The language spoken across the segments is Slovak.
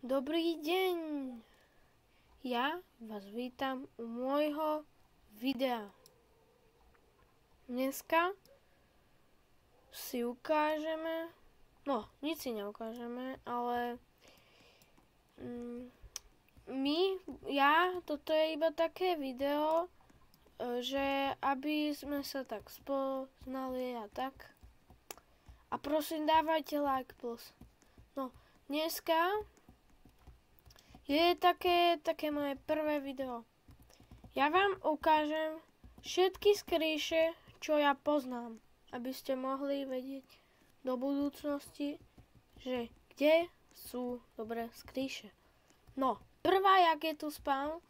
Dobrý deň, ja vás vítam u môjho videa. Dneska si ukážeme, nič si neukážeme, ale toto je iba také video, že aby sme sa tak spoznali a tak. A prosím, dávajte like plus. Dneska je také moje prvé video. Ja vám ukážem všetky skríše, čo ja poznám, aby ste mohli vedieť do budúcnosti, že kde sú dobré skríše. Prvá, jak je tu spawn,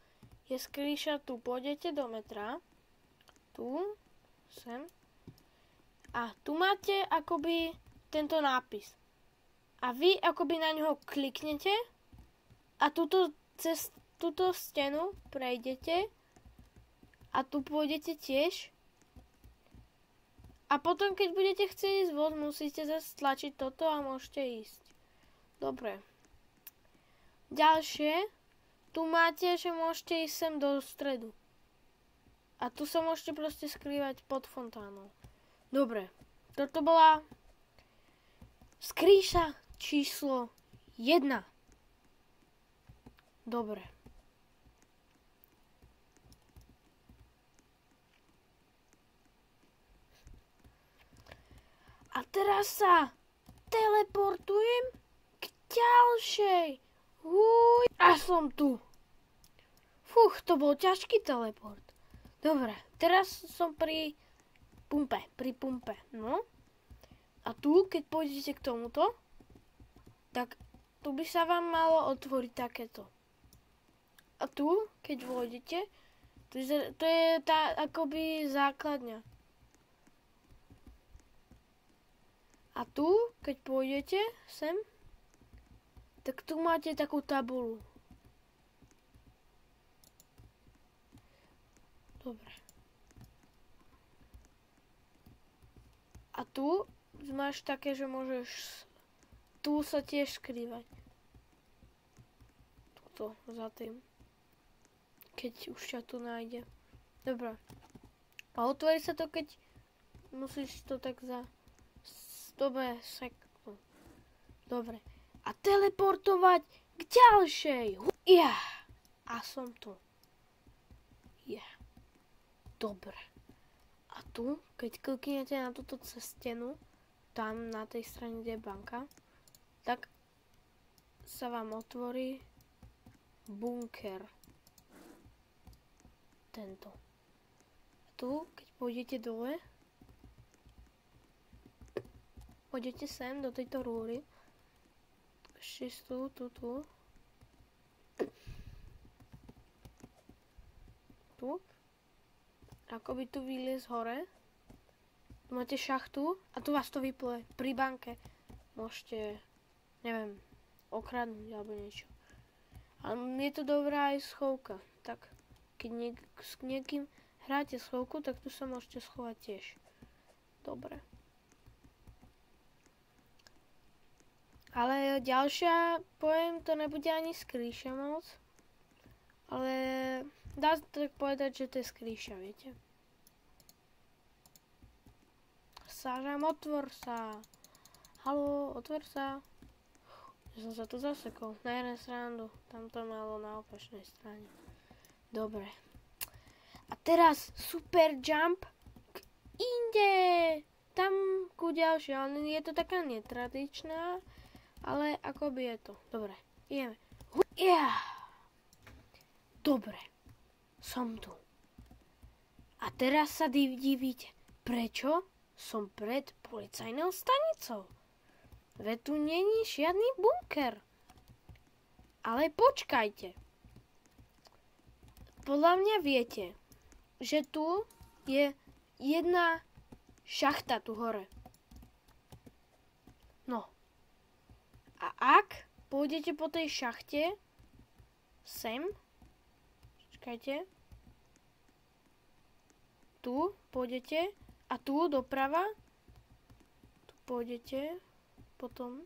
je skríša, tu pôjdete do metra, tu, sem, a tu máte akoby tento nápis. A vy akoby na ňoho kliknete, a cez túto stenu prejdete a tu pôjdete tiež. A potom, keď budete chcieť ísť von, musíte zase tlačiť toto a môžete ísť. Dobre. Ďalšie, tu máte, že môžete ísť sem do stredu. A tu sa môžete proste skrývať pod fontánou. Dobre. Toto bola skríša číslo 1. Dobre. A teraz sa teleportujem k ďalšej. A som tu. To bol ťažký teleport. Dobre, teraz som pri pumpe. A tu, keď pôjdete k tomuto, tak tu by sa vám malo otvoriť takéto. A tu, keď vôjdete, to je tá akoby základňa. A tu, keď pôjdete sem, tak tu máte takú tabulu. Dobre. A tu máš také, že môžeš tu sa tiež skrývať. Tuto, za tým. Keď už ťa tu nájde. Dobre. A otvorí sa to, keď musíš to tak Dobre. A teleportovať k ďalšej. A som tu. Dobre. A tu, keď kliknete na túto stenu, tam na tej strane, kde je banka, tak sa vám otvorí bunker. Tento. A tu, keď pôjdete dole, pôjdete sem do tejto rúry. Ešte tu. Tu. Akoby tu vyliez hore. Tu máte šachtu a tu vás to vypleje. Pri banke môžete, neviem, okradnúť alebo niečo. Ale je to dobrá aj schovka. Tak, keď s niekým hráte schovku, tak tu sa môžete schovať tiež. Dobre. Ale ďalšia, to nebude ani skríša moc. Ale dá sa tak povedať, že to je skríša, viete. Sážam, otvor sa. Haló, otvor sa. Že som sa tu zasekol. Na jednej stranu. Tam to malo na opačnej strane. Dobre. A teraz super jump k inde. Tam ku ďalšie. Ale je to taká netradičná. Ale akoby je to. Dobre. Ideme. Dobre. Som tu. A teraz sa divíte. Prečo som pred policajnou stanicou? Veď tu není žiadny bunker. Ale počkajte. Podľa mňa viete, že tu je jedna šachta tu hore. A ak pôjdete po tej šachte sem, čakajte, tu pôjdete a tu doprava, tu pôjdete, potom,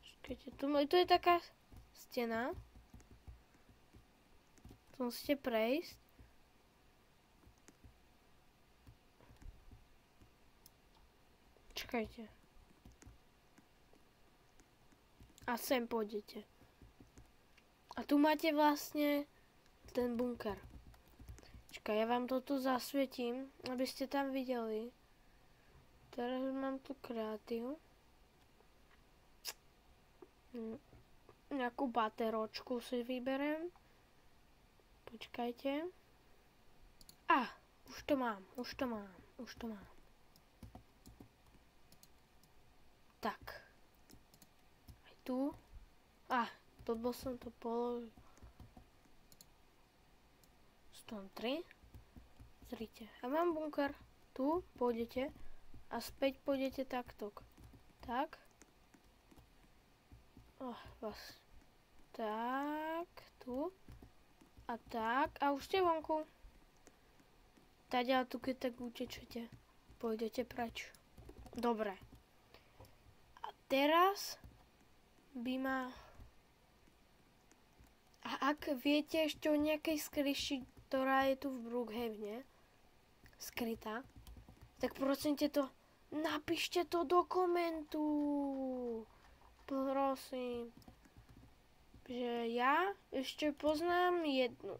čakajte, tu je taká stena. To musíte prejsť. Čakajte. A sem pôjdete. A tu máte vlastne ten bunker. Čakaj, ja vám to tu zasvietím, aby ste tam videli. Teraz mám tu kreatív. Nejakú bateročku si vyberiem. Počkajte. Už to mám. Tak. Aj tu. Blbo som to položil. Stone 3. Zrite. A mám bunker. Tu pôjdete. A späť pôjdete takto. Tak. Tak. Tu. A tak. A už ste vonku. Taďa tu keď tak utečete. Pôjdete preč. Dobre. A teraz by ma... A ak viete ešte o nejakej skryši, ktorá je tu v Brookhavene, skrytá, tak prosím to, napíšte to do komentu. Prosím. Že ja ešte poznám jednu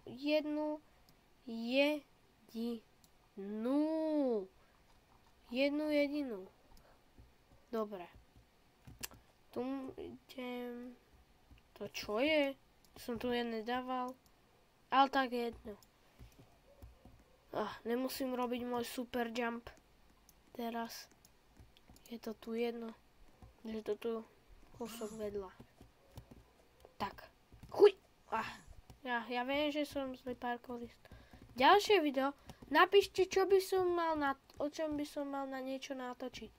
jedinú. Dobre. Tu idem. To čo je? Som tu nedával. Ale tak jedno. Nemusím robiť môj super jump. Teraz. Je to tu jedno. Že to tu kúsok vedľa. Tak. Chuj! Ja viem, že som zlý parkourist. Ďalšie video. Napíšte, o čom by som mal na niečo natočiť.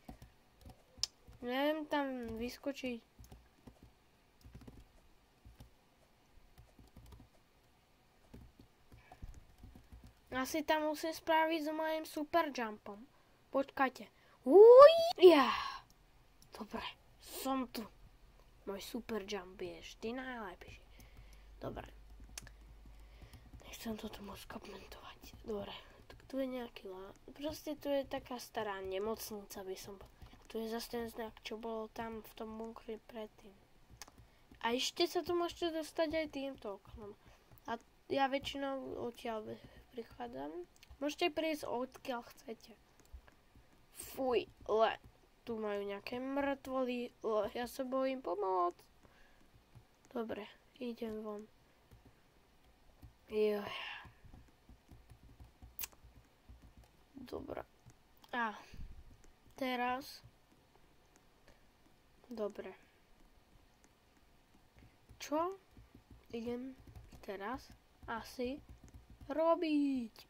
Neviem tam vyskočiť. Asi tam musím spraviť s mojím super jumpom. Počkajte. Dobre, som tu. Môj super jump je vždy najlepší. Dobre. Nechcem toto moc komentovať. Dobre, tak tu je nejaký proste tu je taká stará nemocnica, by som povedal. Tu je zase ten znak, čo bolo tam v tom bunkri predtým. A ešte sa tu môžete dostať aj týmto oknom. A ja väčšinou odtiaľ prichádzam. Môžete prísť odkiaľ chcete. Fuj, tu majú nejaké mŕtvoly, ja sa bojím pomôcť. Dobre, idem von. Dobre. Teraz. Dobre. Čo idem teraz asi robiť?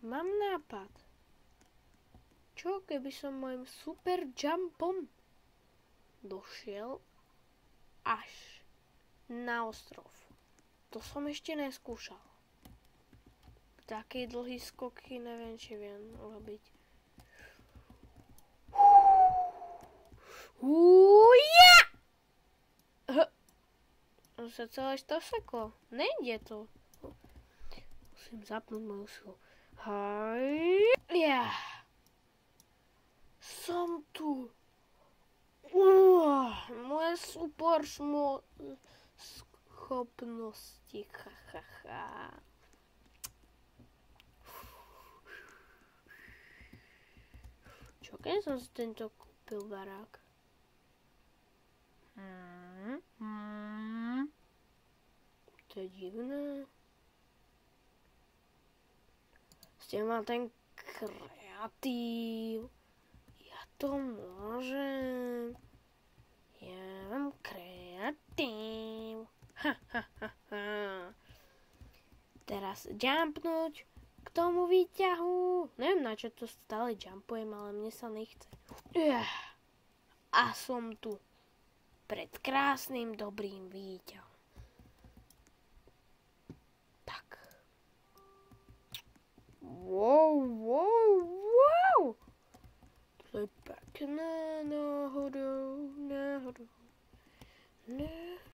Mám nápad. Čo keby som môjim super jumpom došiel až na ostrov? To som ešte neskúšal. Také dlhý skoky neviem, či viem robiť. On sa celé to seklo. Nejde to. Musím zapnúť moju silu. Som tu. Moje super schopnosti. Čo keď som si tento kúpil barák? To je divné. Ste mal ten kreatív. Ja to môžem. Ja mám kreatív. Teraz jumpnúť k tomu výťahu. Neviem, na čo to stále jumpujem, ale mne sa nechce. A som tu. Pred krásnym, dobrým výťahom. Tak. Wow. To je pekné náhodou.